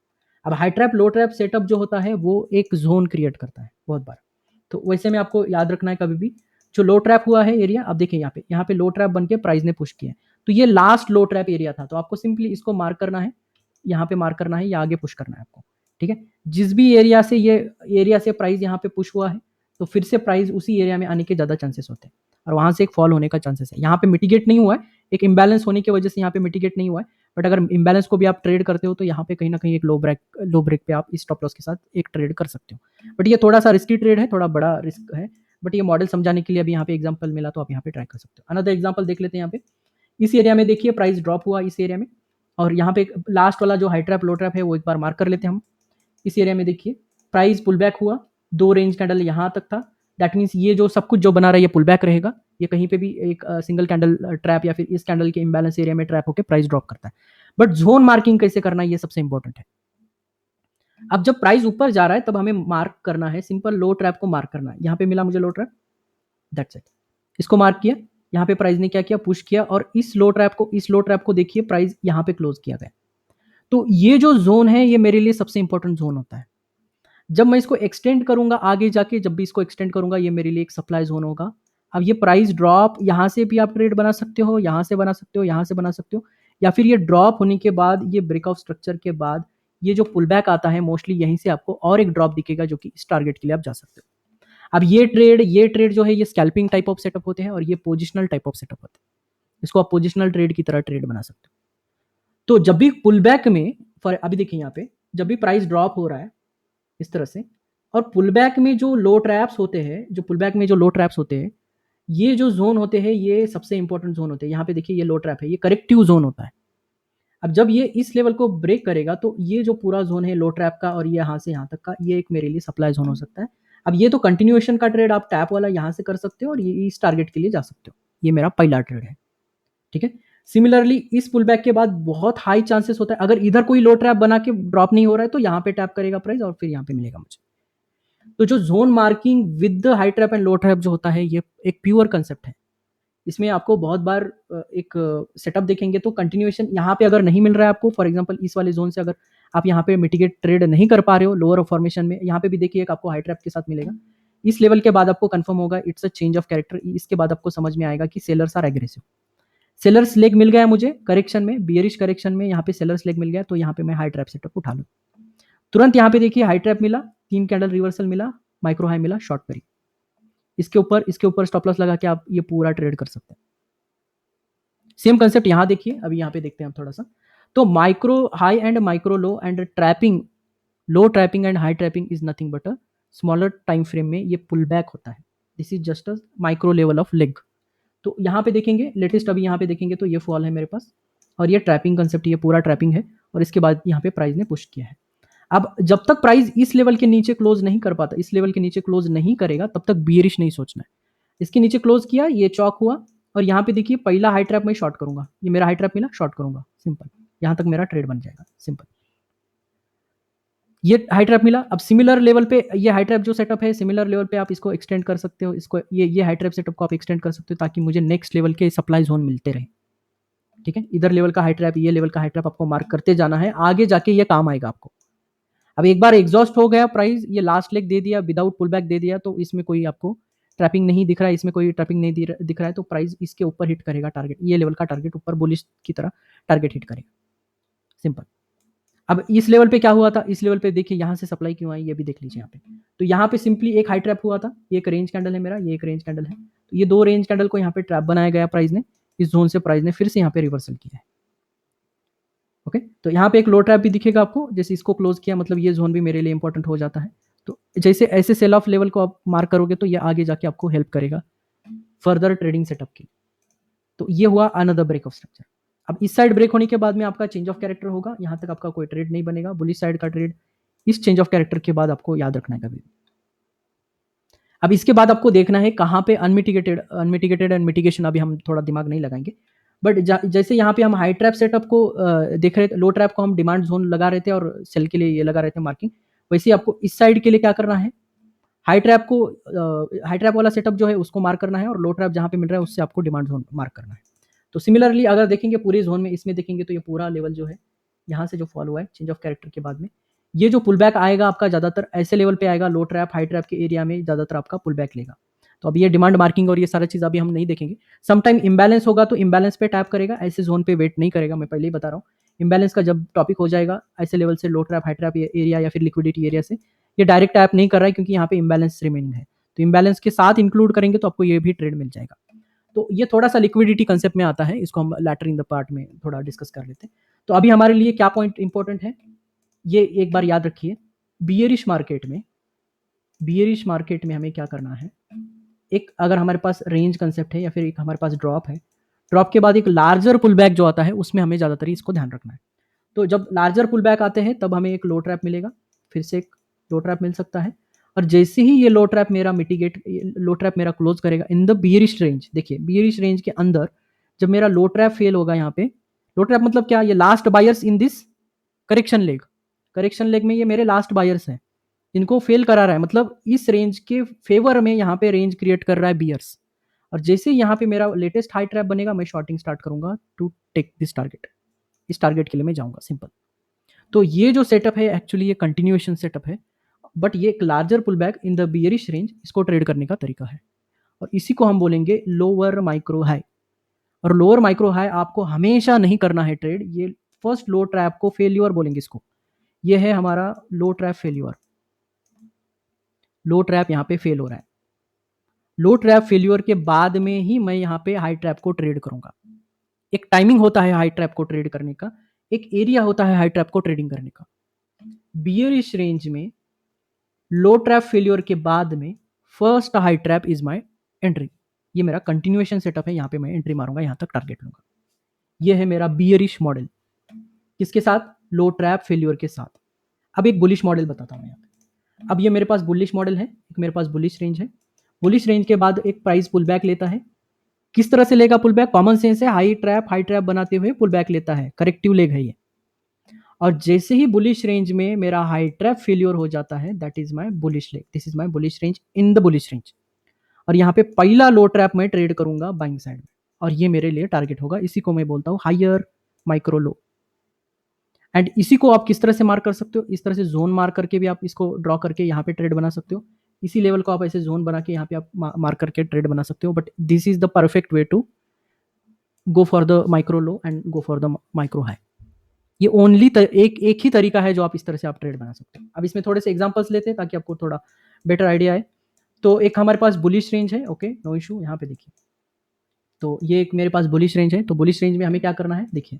अब high trap low trap setup जो होता है वो एक जोन क्रिएट करता है बहुत बार। तो वैसे में आपको याद रखना है कभी भी, जो लो ट्रैप हुआ है एरिया, आप देखिए यहाँ पे लो ट्रैप बन के प्राइस ने पुश किया, तो ये लास्ट लो ट्रैप एरिया था, तो आपको सिंपली इसको मार्क करना है, यहाँ पे मार्क करना है, या आगे पुश करना है आपको। ठीक है, जिस भी एरिया से प्राइस यहाँ पे पुश हुआ है, तो फिर से प्राइस उसी एरिया में आने के ज़्यादा चांसेस होते हैं, और वहां से एक फॉल होने का चांसेस है। यहाँ पे मिटिगेट नहीं हुआ है, एक इम्बैलेंस होने की वजह से यहाँ पे मिटिगेट नहीं हुआ है, बट अगर इम्बैलेंस को भी आप ट्रेड करते हो तो यहाँ पे कहीं ना कहीं एक लो ब्रेक पे आप इस स्टॉप लॉस के साथ एक ट्रेड कर सकते हो। बट ये थोड़ा सा रिस्की ट्रेड है, थोड़ा बड़ा रिस्क है, बट ये मॉडल समझाने के लिए अभी यहाँ पे एग्जाम्पल मिला तो आप यहाँ पे ट्राई कर सकते हो। अनदर एग्जाम्पल देख लेते हैं। यहाँ पे इस एरिया में देखिए प्राइस ड्रॉप हुआ इस एरिया में, और यहाँ पे लास्ट वाला जो हाई ट्रैप लो ट्रैप है वो एक बार मार्क कर लेते हैं हम। इस एरिया में देखिए प्राइस पुल बैक हुआ, 2 रेंज कैंडल यहाँ तक था, दैट मीन्स ये जो सब कुछ जो बना रहा है ये पुल बैक रहेगा, ये कहीं पे भी एक सिंगल कैंडल ट्रैप या फिर इस कैंडल के इम्बैलेंस एरिया में ट्रैप होकर प्राइस ड्रॉप करता है। बट जोन मार्किंग कैसे करना है ये सबसे इंपॉर्टेंट है। अब जब प्राइस ऊपर जा रहा है तब हमें मार्क करना है, सिंपल लो ट्रैप को मार्क करना है। यहाँ पे मिला मुझे लो ट्रैप, दैट्स इट, इसको मार्क किया। यहाँ पे प्राइस ने क्या किया, पुश किया, और इस लो ट्रैप को देखिए प्राइस यहाँ पे क्लोज किया गया। तो ये जो जोन है ये मेरे लिए सबसे इंपॉर्टेंट जोन होता है। जब मैं इसको एक्सटेंड करूंगा आगे जाके, जब भी इसको एक्सटेंड करूंगा, ये मेरे लिए एक सप्लाई जोन होगा। अब ये प्राइस ड्रॉप यहाँ से भी आप ट्रेड बना सकते हो, यहाँ से बना सकते हो, यहाँ से बना सकते हो, या फिर ये ड्रॉप होने के बाद, ये ब्रेकआउट स्ट्रक्चर के बाद ये जो पुल बैक आता है, मोस्टली यहीं से आपको और एक ड्रॉप दिखेगा जो कि इस टारगेट के लिए आप जा सकते हो। अब ये ट्रेड जो है ये स्कैल्पिंग टाइप ऑफ सेटअप होते हैं, और ये पोजिशनल टाइप ऑफ सेटअप होते हैं। इसको आप पोजिशनल ट्रेड की तरह ट्रेड बना सकते हो। तो जब भी पुल बैक में, फॉर अभी देखिए यहाँ पे जब भी प्राइस ड्रॉप हो रहा है इस तरह से, और पुल बैक में जो लो ट्रैप्स होते हैं, जो पुल बैक में जो लो ट्रैप्स होते हैं, ये जो ज़ोन होते हैं ये सबसे इंपॉर्टेंट ज़ोन होते हैं। यहाँ पे देखिए ये लो ट्रैप है, ये करेक्टिव ज़ोन होता है। अब जब ये इस लेवल को ब्रेक करेगा तो ये जो पूरा ज़ोन है लो ट्रैप का और ये यहाँ से यहाँ तक का, ये एक मेरे लिए सप्लाई ज़ोन हो सकता है। अब ये तो कंटिन्यूएशन का ट्रेड आप टैप वाला यहाँ से कर सकते हो और ये इस टारगेट के लिए जा सकते हो। ये मेरा पहला ट्रेड है, ठीक है। सिमिलरली इस पुल बैक के बाद बहुत हाई चांसेस होता है, अगर इधर कोई लो ट्रैप बना के ड्रॉप नहीं हो रहा है तो यहाँ पे टैप करेगा प्राइस और फिर यहाँ पे मिलेगा मुझे। तो जो zone marking with the high trap and low trap जो होता है, ये एक प्योर कंसेप्ट है। इसमें आपको बहुत बार एक सेटअप देखेंगे तो कंटिन्यूएशन यहाँ पे अगर नहीं मिल रहा है आपको, फॉर एग्जांपल इस वाले जोन से अगर आप यहाँ पे मिटिगेट ट्रेड नहीं कर पा रहे हो लोअर फॉर्मेशन में, यहाँ पे भी देखिए एक आपको हाई ट्रैप के साथ मिलेगा। इस लेवल के बाद आपको कंफर्म होगा it's a change of character. इसके बाद आपको समझ में आएगा कि sellers are aggressive. Sellers leg मिल गया मुझे करेक्शन में, बियरिश करेक्शन में यहाँ पे सेलर्स लेग मिल गया, तो यहाँ पे मैं हाई ट्रैप सेटअप उठा लूँ। तुरंत यहाँ पे देखिए हाई ट्रैप मिला, 3 कैंडल रिवर्सल मिला, माइक्रो हाई मिला, शॉर्ट करी। इसके ऊपर स्टॉप लॉस लगा के आप ये पूरा ट्रेड कर सकते हैं। सेम कंसेप्ट यहाँ देखिए, अभी यहाँ पे देखते हैं हम थोड़ा सा। तो micro high and micro low and trapping, low trapping and high trapping is nothing but a smaller time frame में ये पुल बैक होता है। This is just a micro level of leg. तो यहाँ पे देखेंगे लेटेस्ट, अभी यहाँ पे देखेंगे तो ये फॉल है मेरे पास और ये ट्रैपिंग कंसेप्ट, ये पूरा ट्रैपिंग है और इसके बाद यहाँ पे प्राइस ने पुश किया है। अब जब तक प्राइस इस लेवल के नीचे क्लोज नहीं कर पाता, इस लेवल के नीचे क्लोज नहीं करेगा, तब तक बियरिश नहीं सोचना है। इसके नीचे क्लोज किया, ये चौक हुआ और यहाँ पे देखिए पहला हाई ट्रैप में शॉर्ट करूंगा, ये मेरा हाई ट्रैप मिला, शॉर्ट करूंगा, सिंपल। यहाँ तक मेरा ट्रेड बन जाएगा, सिंपल। ये हाई ट्रैप मिला। अब सिमिलर लेवल पे ये हाई ट्रैप जो सेटअप है, सिमिलर लेवल पे आप इसको एक्सटेंड कर सकते हो, इसको ये हाई ट्रैप सेटअप को आप एक्सटेंड कर सकते हो ताकि मुझे नेक्स्ट लेवल के सप्लाई जोन मिलते रहे, ठीक है। इधर लेवल का हाई ट्रैप, ये लेवल का हाई ट्रैप आपको मार्क करते जाना है, आगे जाके ये काम आएगा आपको। अब एक बार एग्जॉस्ट हो गया प्राइस, ये लास्ट लेग दे दिया, विदाउट पुल बैक दे दिया, तो इसमें कोई आपको ट्रैपिंग नहीं दिख रहा है, इसमें कोई ट्रैपिंग नहीं दिख रहा है, तो प्राइस इसके ऊपर हिट करेगा टारगेट, ये लेवल का टारगेट ऊपर बुलिश की तरह टारगेट हिट करेगा, सिंपल। अब इस लेवल पे क्या हुआ था, इस लेवल पे देखिए यहाँ से सप्लाई क्यों आई, ये भी देख लीजिए यहाँ पे। तो यहाँ पे सिंपली एक हाई ट्रैप हुआ था, ये एक रेंज कैंडल है मेरा, ये एक रेंज कैंडल है, तो ये दो रेंज कैंडल को यहाँ पे ट्रैप बनाया गया प्राइस ने, इस जोन से प्राइस ने फिर से यहाँ पे रिवर्सल किया है। ओके, तो यहाँ पे एक लो ट्रैप भी दिखेगा आपको, जैसे इसको क्लोज किया, मतलब ये जोन भी मेरे लिए इंपॉर्टेंट हो जाता है। तो जैसे ऐसे सेल ऑफ लेवल को आप मार्क करोगे तो ये आगे जाके आपको हेल्प करेगा फर्दर ट्रेडिंग सेटअप के। तो ये हुआ अनदर ब्रेक ऑफ स्ट्रक्चर। अब इस साइड ब्रेक होने के बाद में आपका चेंज ऑफ कैरेक्टर होगा, यहाँ तक आपका कोई ट्रेड नहीं बनेगा, बुलिश साइड का ट्रेड इस चेंज ऑफ कैरेक्टर के बाद आपको याद रखना है कभी। अब इसके बाद आपको देखना है कहाँ पे अनमिटिगेटेड एंड मिटिगेशन, अभी हम थोड़ा दिमाग नहीं लगाएंगे, बट जैसे यहाँ पे हम हाई ट्रैप सेटअप को देख रहे थे, लो ट्रैप को हम डिमांड जोन लगा रहे थे और सेल के लिए ये लगा रहे थे मार्किंग, वैसे ही आपको इस साइड के लिए क्या करना है, हाई ट्रैप वाला सेटअप जो है उसको मार्क करना है और लो ट्रैप जहाँ पे मिल रहा है उससे आपको डिमांड जोन मार्क करना है। तो सिमिलरली अगर देखेंगे पूरे जोन में, इसमें देखेंगे तो ये पूरा लेवल जो है यहाँ से जो फॉल हुआ है चेंज ऑफ कैरेक्टर के बाद में, ये जो पुल बैक आएगा आपका ज़्यादातर ऐसे लेवल पे आएगा, लो ट्रैप हाई ट्रैप के एरिया में ज़्यादातर आपका पुल बैक लेगा। तो अब ये डिमांड मार्किंग और ये सारा चीज़ अभी हम नहीं देखेंगे। समटाइम इम्बैलेंस होगा तो इम्बैलेंस पे टैप करेगा, ऐसे जोन पे वेट नहीं करेगा, मैं पहले ही बता रहा हूँ। इम्बैलेंस का जब टॉपिक हो जाएगा ऐसे लेवल से, लो ट्रैप हाई ट्रैप एरिया या फिर लिक्विडिटी एरिया से, ये डायरेक्ट टैप नहीं कर रहा है क्योंकि यहाँ पे इम्बैलेंस रिमेनिंग है, तो इम्बैलेंस के साथ इंक्लूड करेंगे तो आपको ये भी ट्रेड मिल जाएगा। तो ये थोड़ा सा लिक्विडिटी कंसेप्ट में आता है, इसको हम लैटर इन द पार्ट में थोड़ा डिस्कस कर लेते हैं। तो अभी हमारे लिए क्या पॉइंट इंपॉर्टेंट है, ये एक बार याद रखिए। बियरिश मार्केट में हमें क्या करना है, एक अगर हमारे पास रेंज कंसेप्ट है या फिर एक हमारे पास ड्रॉप है, ड्रॉप के बाद एक लार्जर पुल बैक जो आता है उसमें हमें ज़्यादातर इसको ध्यान रखना है। तो जब लार्जर पुल बैक आते हैं तब हमें एक लो ट्रैप मिलेगा, फिर से एक लो ट्रैप मिल सकता है, और जैसे ही ये लो ट्रैप मेरा क्लोज करेगा इन द बियरिश रेंज, देखिए बियरिश रेंज के अंदर जब मेरा लो ट्रैप फेल होगा, यहाँ पे लो ट्रैप मतलब क्या, ये last buyers in this correction leg में ये मेरे लास्ट बायर्स हैं, इनको फेल करा रहा है, मतलब इस रेंज के फेवर में यहाँ पे रेंज क्रिएट कर रहा है बियर्स, और जैसे यहाँ पे मेरा लेटेस्ट हाई ट्रैप बनेगा मैं शॉर्टिंग स्टार्ट करूंगा टू टेक दिस टारगेट, इस टारगेट के लिए मैं जाऊंगा, सिंपल। तो ये जो सेटअप है एक्चुअली ये कंटिन्यूएशन सेटअप है, बट ये एक larger pull back in the bearish range, इसको ट्रेड करने का तरीका है, और इसी को हम बोलेंगे लोअर माइक्रो हाई। और लोअर माइक्रो हाई आपको हमेशा नहीं करना है ट्रेड, ये फर्स्ट लो ट्रैप को फेल्यूर बोलेंगे इसको, ये है हमारा low trap failure, low trap यहाँ पे फेल हो रहा है, लो ट्रैप फेल्यूर के बाद में ही मैं यहाँ पे हाई ट्रैप को ट्रेड करूंगा। एक टाइमिंग होता है हाई ट्रैप को ट्रेड करने का, एक एरिया होता है हाई ट्रैप को ट्रेडिंग करने का। बियरिश रेंज में लो ट्रैप फेल्योर के बाद में first high trap is my entry, ये मेरा कंटिन्यूएशन सेटअप है, यहाँ पे मैं एंट्री मारूंगा, यहाँ तक टारगेट लूंगा। ये है मेरा बियरिश मॉडल, किसके साथ? लो ट्रैप फेल्योर के साथ। अब एक बुलिश मॉडल बताता हूँ यहाँ पे। अब ये मेरे पास बुलिश मॉडल है, एक मेरे पास बुलिश रेंज है। बुलिश रेंज के बाद एक प्राइस पुल बैक लेता है। किस तरह से लेगा पुल बैक? कॉमन सेंस है, हाई ट्रैप बनाते हुए पुल बैक लेता है, करेक्टिव लेग है ये। और जैसे ही बुलिश रेंज में मेरा हाई ट्रैप फेल्योर हो जाता है, that is my bullish leg, this is my bullish range in the bullish range. और यहाँ पे पहला लो ट्रैप मैं ट्रेड करूंगा बाइंग साइड में, और ये मेरे लिए टारगेट होगा। इसी को मैं बोलता हूँ हायर माइक्रो लो। एंड इसी को आप किस तरह से मार्क कर सकते हो? इस तरह से जोन मार्क करके भी आप इसको ड्रॉ करके यहाँ पे ट्रेड बना सकते हो। इसी लेवल को आप ऐसे जोन बना के यहाँ पे आप मार्क करके ट्रेड बना सकते हो। But this is the perfect way to go for the micro low and go for the micro high. ये ओनली एक ही तरीका है जो आप इस तरह से आप ट्रेड बना सकते हो। अब इसमें थोड़े से एग्जांपल्स लेते हैं ताकि आपको थोड़ा बेटर आइडिया आए। तो एक हमारे पास बुलिश रेंज है, ओके, नो इशू। यहाँ पे देखिए, तो ये एक मेरे पास बुलिश रेंज है। तो बुलिश रेंज में हमें क्या करना है? देखिए,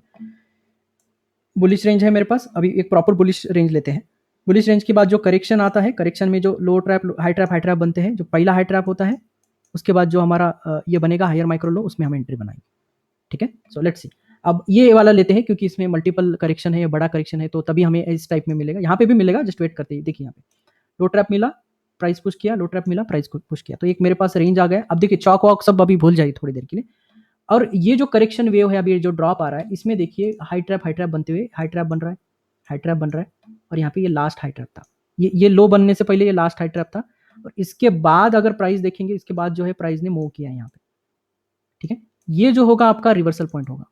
बुलिश रेंज है मेरे पास। अभी एक प्रॉपर बुलिश रेंज लेते हैं। बुलिश रेंज के बाद जो करेक्शन आता है, करेक्शन में जो लो ट्रैप हाई ट्रैप बनते हैं, जो पहला हाई ट्रैप होता है, उसके बाद जो हमारा ये बनेगा हायर माइक्रो लो, उसमें हम एंट्री बनाएंगे। ठीक है, सो लेट्स सी। अब ये वाला लेते हैं क्योंकि इसमें मल्टीपल करेक्शन है, बड़ा करेक्शन है, तो तभी हमें इस टाइप में मिलेगा। यहाँ पे भी मिलेगा, जस्ट वेट करते ही। देखिए यहाँ पे लो ट्रैप मिला, प्राइस पुश किया, लो ट्रैप मिला, प्राइस पुश किया, तो एक मेरे पास रेंज आ गया। अब देखिए चौक वॉक सब अभी भूल जाइए थोड़ी देर के लिए। और ये जो करेक्शन वेव है, अभी जो ड्रॉप आ रहा है, इसमें देखिए हाई ट्रैप बनते हुए हाई ट्रैप बन रहा है, हाई ट्रैप बन रहा है, और यहाँ पे ये लास्ट हाई ट्रैप था। ये लो बनने से पहले ये लास्ट हाई ट्रैप था। और इसके बाद अगर प्राइस देखेंगे, इसके बाद जो है प्राइस ने मूव किया यहाँ पे। ठीक है, ये जो होगा आपका रिवर्सल पॉइंट होगा,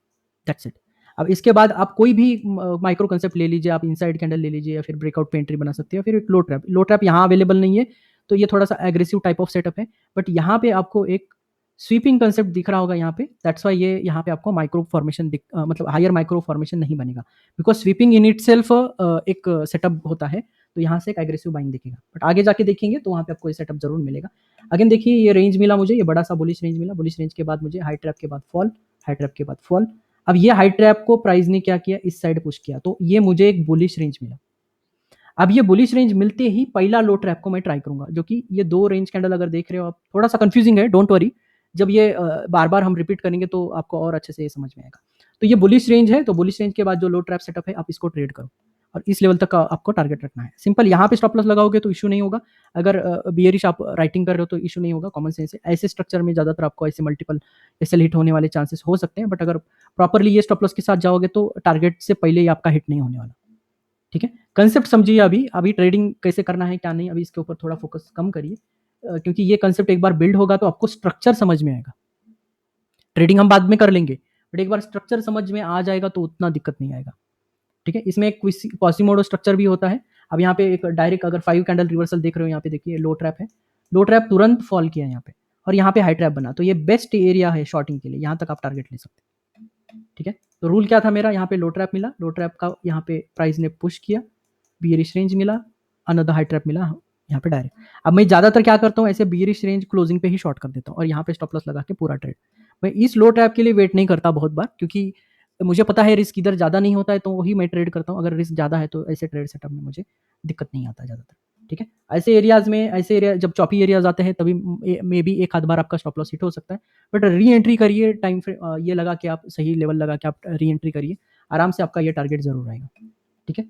दैट्स इट। अब इसके बाद आप कोई भी माइक्रो कंसेप्ट ले लीजिए, आप इनसाइड कैंडल ले लीजिए, या फिर ब्रेकआउट पे एंट्री बना सकते हैं, फिर एक लो ट्रैप यहाँ अवेलेबल नहीं है, तो ये थोड़ा सा एग्रेसिव टाइप ऑफ सेटअप है। बट यहाँ पे आपको एक स्वीपिंग कंसेप्ट दिख रहा होगा यहाँ पे, दैट्स वाई ये यहाँ पे आपको माइक्रो फॉर्मेशन मतलब हायर माइक्रो फॉर्मेशन नहीं बनेगा, because sweeping in it self एक सेटअप होता है, तो यहाँ से एक एग्रेसिव बाइंग दिखेगा। बट आगे जाके देखेंगे तो वहाँ पे आपको ये सेटअप जरूर मिलेगा। अगेन देखिए, ये रेंज मिला मुझे, ये बड़ा सा बुलिश रेंज मिला। बुलिश रेंज के बाद मुझे हाई ट्रैप के बाद फॉल, हाई ट्रैप के बाद फॉल। अब ये हाई ट्रैप को प्राइस ने क्या किया? इस साइड पुश किया, तो ये मुझे एक बुलिश रेंज मिला। अब ये बुलिश रेंज मिलते ही पहला लो ट्रैप को मैं ट्राई करूंगा, जो कि ये दो रेंज कैंडल अगर देख रहे हो आप, थोड़ा सा कंफ्यूजिंग है, डोंट वरी। जब ये बार बार हम रिपीट करेंगे तो आपको और अच्छे से ये समझ में आएगा। तो ये बुलिश रेंज है, तो बुलिश रेंज के बाद जो लो ट्रैप सेटअप है, आप इसको ट्रेड करो और इस लेवल तक आपको टारगेट रखना है। सिंपल, यहाँ पे स्टॉप लॉस लगाओगे तो इशू नहीं होगा। अगर बियरिश आप राइटिंग कर रहे हो तो इशू नहीं होगा, कॉमन सेंस है। ऐसे स्ट्रक्चर में ज्यादातर आपको ऐसे मल्टीपल एसएल हिट होने वाले चांसेस हो सकते हैं, बट अगर प्रॉपरली ये स्टॉप लॉस के साथ जाओगे तो टारगेट से पहले ही आपका हिट नहीं होने वाला। ठीक है, कंसेप्ट समझिए। अभी अभी ट्रेडिंग कैसे करना है क्या नहीं, अभी इसके ऊपर थोड़ा फोकस कम करिए, क्योंकि ये कंसेप्ट एक बार बिल्ड होगा तो आपको स्ट्रक्चर समझ में आएगा। ट्रेडिंग हम बाद में कर लेंगे, बट एक बार स्ट्रक्चर समझ में आ जाएगा तो उतना दिक्कत नहीं आएगा। ठीक है, इसमें एक क्वासीमोडो स्ट्रक्चर भी होता है। अब यहाँ पे एक डायरेक्ट अगर 5 कैंडल रिवर्सल देख रहे हो, यहाँ पे देखिए लो ट्रैप है, लो ट्रैप तुरंत फॉल किया यहाँ पे, और यहाँ पे हाई ट्रैप बना, तो ये बेस्ट एरिया है शॉर्टिंग के लिए, यहाँ तक आप टारगेट ले सकते हैं। ठीक है, तो रूल क्या था मेरा? यहाँ पे लो ट्रैप मिला, लो ट्रैप का यहाँ पे प्राइस ने पुश किया, बियरिश रेंज मिला, अनदर हाई ट्रैप मिला यहाँ पे डायरेक्ट। अब मैं ज्यादातर क्या करता हूँ, ऐसे बियरिश रेंज क्लोजिंग पे ही शॉर्ट कर देता हूँ और यहाँ पे स्टॉप लॉस लगा के पूरा ट्रेड। मैं इस लो ट्रैप के लिए वेट नहीं करता बहुत बार, क्योंकि मुझे पता है रिस्क इधर ज्यादा नहीं होता है, तो वही मैं ट्रेड करता हूँ। अगर रिस्क ज्यादा है तो ऐसे ट्रेड सेटअप में मुझे दिक्कत नहीं आता ज्यादातर। ठीक है, ऐसे एरियाज में, ऐसे एरिया जब चॉपी एरियाज आते हैं तभी मे भी एक आध बार आपका स्टॉप लॉस हिट हो सकता है, बट री एंट्री करिए, टाइम ये लगा के आप सही लेवल लगा के आप री एंट्री करिए, आराम से आपका ये टारगेट जरूर आएगा। ठीक है,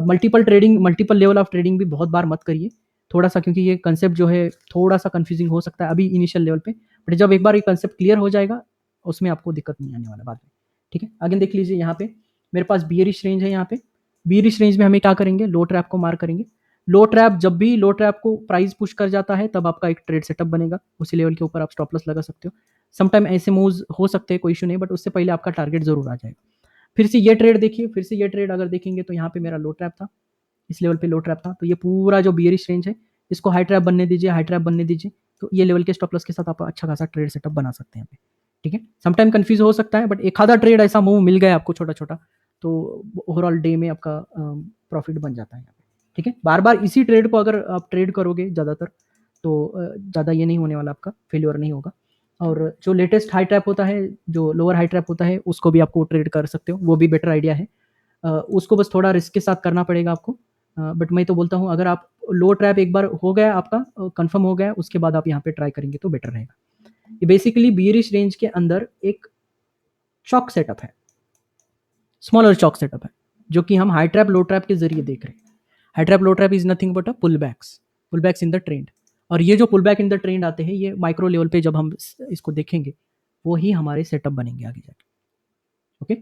multiple trading, multiple level of trading भी बहुत बार मत करिए थोड़ा सा, क्योंकि ये कंसेप्ट जो है थोड़ा सा कंफ्यूजिंग हो सकता है अभी इनिशियल लेवल पे, बट जब एक बार ये कंसेप्ट क्लियर हो जाएगा उसमें आपको दिक्कत नहीं आने वाला बाद में। ठीक है, आगे देख लीजिए, यहाँ पे मेरे पास बियरिश रेंज है। यहाँ पे बियरिश रेंज में हमें क्या करेंगे? लो ट्रैप को मार करेंगे। लो ट्रैप, जब भी लो ट्रैप को प्राइस पुश कर जाता है तब आपका एक ट्रेड सेटअप बनेगा, उसी लेवल के ऊपर आप स्टॉप लॉस लगा सकते हो। समटाइम ऐसे मूव्स हो सकते हैं, कोई इशू नहीं, बट उससे पहले आपका टारगेट जरूर आ जाएगा। फिर से ये ट्रेड देखिए, फिर से ये ट्रेड अगर देखेंगे तो यहाँ पे मेरा लो ट्रैप था, इस लेवल पे लो ट्रैप था, तो ये पूरा जो बियरिश रेंज है इसको हाई ट्रैप बनने दीजिए, हाई ट्रैप बनने दीजिए, तो ये लेवल के स्टॉप लॉस के साथ आप अच्छा खासा ट्रेड सेटअप बना सकते हैं। ठीक है, समटाइम कंफ्यूज हो सकता है, बट एक आधा ट्रेड ऐसा मूव मिल गया आपको छोटा छोटा, तो ओवरऑल डे में आपका प्रॉफिट बन जाता है। ठीक है, बार बार इसी ट्रेड को अगर आप ट्रेड करोगे ज़्यादातर तो ज़्यादा ये नहीं होने वाला, आपका फेलियर नहीं होगा। और जो लेटेस्ट हाई ट्रैप होता है, जो लोअर हाई ट्रैप होता है, उसको भी आपको ट्रेड कर सकते हो, वो भी बेटर आइडिया है। उसको बस थोड़ा रिस्क के साथ करना पड़ेगा आपको, बट मैं तो बोलता हूँ अगर आप लो ट्रैप एक बार हो गया आपका कंफर्म हो गया, उसके बाद आप यहाँ पे ट्राई करेंगे तो बेटर रहेगा। ये बेसिकली बियरिश रेंज के अंदर एक चॉक सेटअप है, स्मॉलर चॉक सेटअप है, जो कि हम हाई ट्रैप लो ट्रैप के जरिए देख रहे हैं। High trap low trap is nothing but a pull backs in the trend. और ये जो pull back in the trend आते हैं, ये माइक्रो लेवल पे जब हम इसको देखेंगे वो ही हमारे सेटअप बनेंगे आगे जाके। ओके,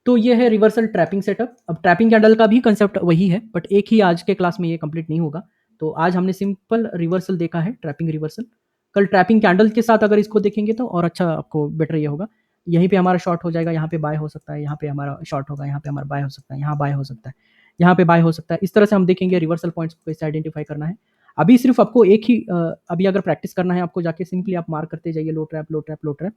तो ये है रिवर्सल ट्रैपिंग सेटअप। अब ट्रैपिंग कैंडल का भी कंसेप्ट वही है, बट एक ही आज के क्लास में ये कंप्लीट नहीं होगा। तो आज हमने सिंपल रिवर्सल देखा है, ट्रैपिंग रिवर्सल। कल ट्रैपिंग कैंडल के साथ अगर इसको देखेंगे तो और अच्छा आपको बेटर ये होगा। यहीं पे हमारा शॉर्ट हो जाएगा, यहाँ पे बाय हो सकता है, यहाँ पे हमारा शॉर्ट होगा, यहाँ पे हमारा बाय हो सकता है, यहाँ बाय हो सकता है, यहाँ पे बाय हो सकता है। इस तरह से हम देखेंगे रिवर्सल पॉइंट्स को कैसे आइडेंटिफाई करना है। अभी सिर्फ आपको एक ही अभी अगर प्रैक्टिस करना है आपको, जाके सिंपली आप मार्क करते जाइए लो trap low trap low trap.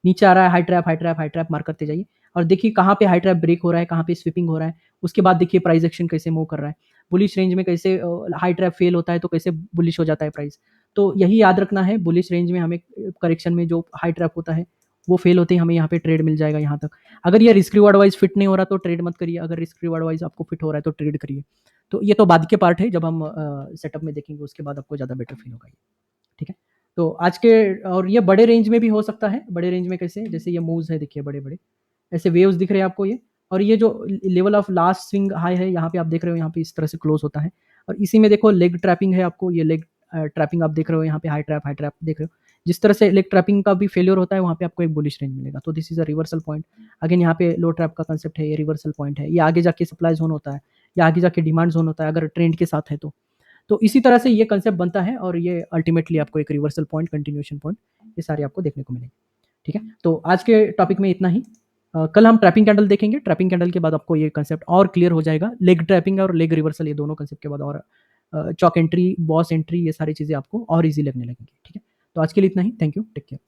नीचे आ रहा है high trap high trap high trap, mark करते जाइए और देखिए कहाँ पे हाई ट्रैप ब्रेक हो रहा है, कहाँ पे स्विपिंग हो रहा है। उसके बाद देखिए प्राइस एक्शन कैसे मूव कर रहा है। बुलिश रेंज में कैसे हाई ट्रैप फेल होता है तो कैसे बुलिश हो जाता है प्राइस। तो यही याद रखना है, बुलिश रेंज में हमें करेक्शन में जो हाई ट्रैप होता है वो फेल होते ही हमें यहाँ पे ट्रेड मिल जाएगा यहाँ तक। अगर ये रिस्क रिवार्ड वाइज फिट नहीं हो रहा तो ट्रेड मत करिए, अगर रिस्क रिवार्ड वाइज आपको फिट हो रहा है तो ट्रेड करिए। तो ये तो बाद के पार्ट है, जब हम सेटअप में देखेंगे उसके बाद आपको ज़्यादा बेटर फील होगा ये। ठीक है, तो आज के और ये बड़े रेंज में भी हो सकता है। बड़े रेंज में कैसे, जैसे ये मूव्स है देखिए बड़े बड़े ऐसे वेव्स दिख रहे हैं आपको ये। और ये जो level of last swing high है यहाँ पे आप देख रहे हो, यहाँ पे इस तरह से क्लोज होता है। और इसी में देखो लेग ट्रैपिंग है आपको, ये लेग ट्रैपिंग आप देख रहे हो, यहाँ पे हाई ट्रैप देख रहे हो। जिस तरह से लेग ट्रैपिंग का भी फेलियर होता है वहाँ पे आपको एक बुलिश रेंज मिलेगा। तो this is a reversal point. Again यहाँ पे लो ट्रैप का कंसेप्ट है, ये रिवर्सल पॉइंट है। ये आगे जाके सप्लाई जोन होता है, या आगे जाके डिमांड जोन होता है अगर ट्रेंड के साथ है तो इसी तरह से ये कंसेप्ट बनता है और ये अल्टीमेटली आपको एक रिवर्सल पॉइंट, कंटिन्यूएशन पॉइंट, ये सारे आपको देखने को मिलेंगे। ठीक है, तो आज के टॉपिक में इतना ही। कल हम ट्रैपिंग कैंडल देखेंगे। ट्रैपिंग कैंडल के बाद आपको ये कंसेप्ट और क्लियर हो जाएगा। लेग ट्रैपिंग और लेग रिवर्सल, ये दोनों कंसेप्ट के बाद और चॉक एंट्री, बॉस एंट्री, ये सारी चीज़ें आपको और ईजी लगने लगेंगी। ठीक है, तो आज के लिए इतना ही। Thank you, take care.